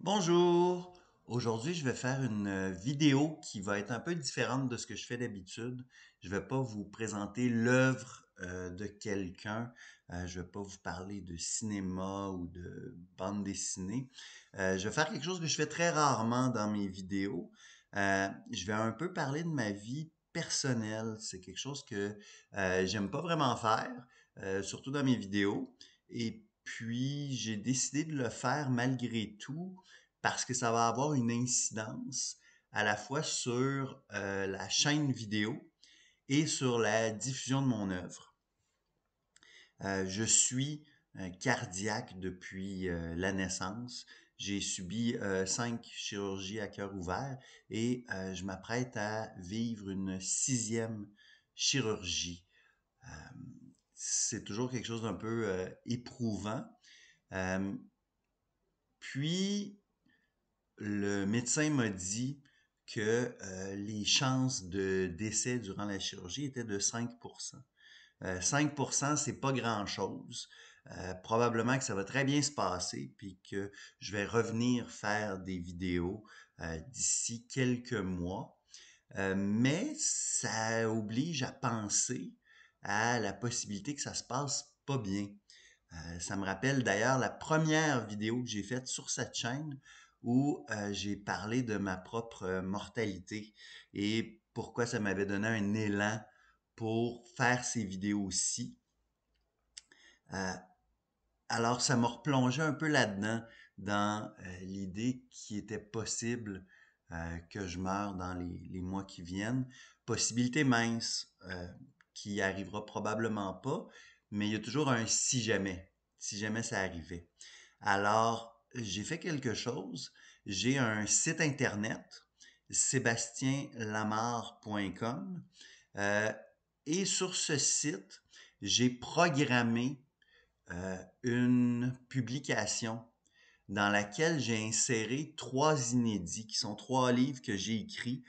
Bonjour! Aujourd'hui, je vais faire une vidéo qui va être un peu différente de ce que je fais d'habitude. Je vais pas vous présenter l'œuvre de quelqu'un. Je vais pas vous parler de cinéma ou de bande dessinée. Je vais faire quelque chose que je fais très rarement dans mes vidéos. Je vais un peu parler de ma vie personnelle. C'est quelque chose que j'aime pas vraiment faire, surtout dans mes vidéos. Et puis, j'ai décidé de le faire malgré tout parce que ça va avoir une incidence à la fois sur la chaîne vidéo et sur la diffusion de mon œuvre. Je suis cardiaque depuis la naissance. J'ai subi 5 chirurgies à cœur ouvert et je m'apprête à vivre une sixième chirurgie. Euh, c'est toujours quelque chose d'un peu éprouvant. Euh, puis, le médecin m'a dit que les chances de décès durant la chirurgie étaient de 5%. 5%, c'est pas grand-chose. Probablement que ça va très bien se passer, puis que je vais revenir faire des vidéos d'ici quelques mois. Mais ça oblige à penser à la possibilité que ça se passe pas bien. Ça me rappelle d'ailleurs la première vidéo que j'ai faite sur cette chaîne où j'ai parlé de ma propre mortalité et pourquoi ça m'avait donné un élan pour faire ces vidéos-ci. Euh, alors, ça m'a replongé un peu là-dedans, dans l'idée qu'il était possible que je meure dans les mois qui viennent. Possibilité mince, qui arrivera probablement pas, mais il y a toujours un si jamais ça arrivait. Alors, j'ai fait quelque chose. J'ai un site internet, sébastienlamar.com, euh, et sur ce site, j'ai programmé une publication dans laquelle j'ai inséré 3 inédits, qui sont 3 livres que j'ai écrits,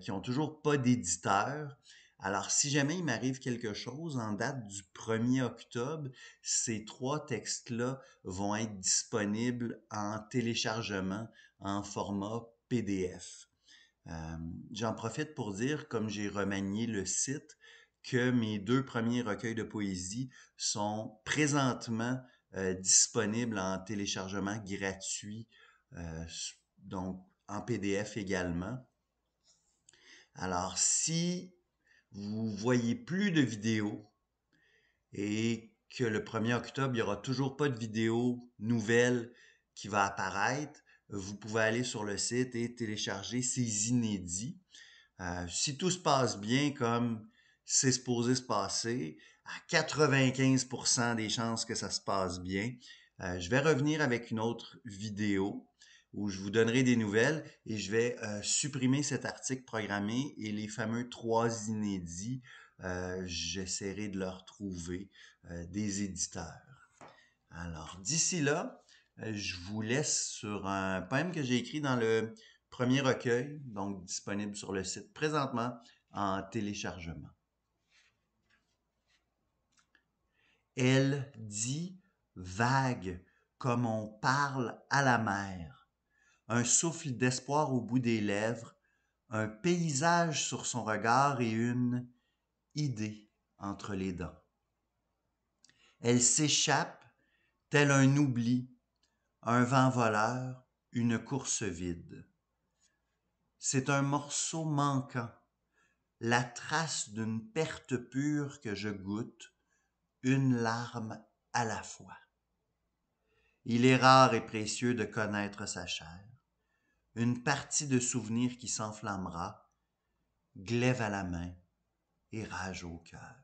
qui ont toujours pas d'éditeur. Alors, si jamais il m'arrive quelque chose en date du 1er octobre, ces 3 textes-là vont être disponibles en téléchargement en format PDF. J'en profite pour dire, comme j'ai remanié le site, que mes 2 premiers recueils de poésie sont présentement disponibles en téléchargement gratuit, donc en PDF également. Alors, si vous voyez plus de vidéos et que le 1er octobre, il n'y aura toujours pas de vidéo nouvelle qui va apparaître, vous pouvez aller sur le site et télécharger ces inédits. Si tout se passe bien comme c'est supposé se passer, à 95% des chances que ça se passe bien, je vais revenir avec une autre vidéo où je vous donnerai des nouvelles et je vais supprimer cet article programmé et les fameux 3 inédits, j'essaierai de leur trouver des éditeurs. Alors, d'ici là, je vous laisse sur un poème que j'ai écrit dans le premier recueil, donc disponible sur le site présentement en téléchargement. Elle dit vague comme on parle à la mer, un souffle d'espoir au bout des lèvres, un paysage sur son regard et une idée entre les dents. Elle s'échappe tel un oubli, un vent voleur, une course vide. C'est un morceau manquant, la trace d'une perte pure que je goûte, une larme à la fois. Il est rare et précieux de connaître sa chair, une partie de souvenir qui s'enflammera, glaive à la main et rage au cœur.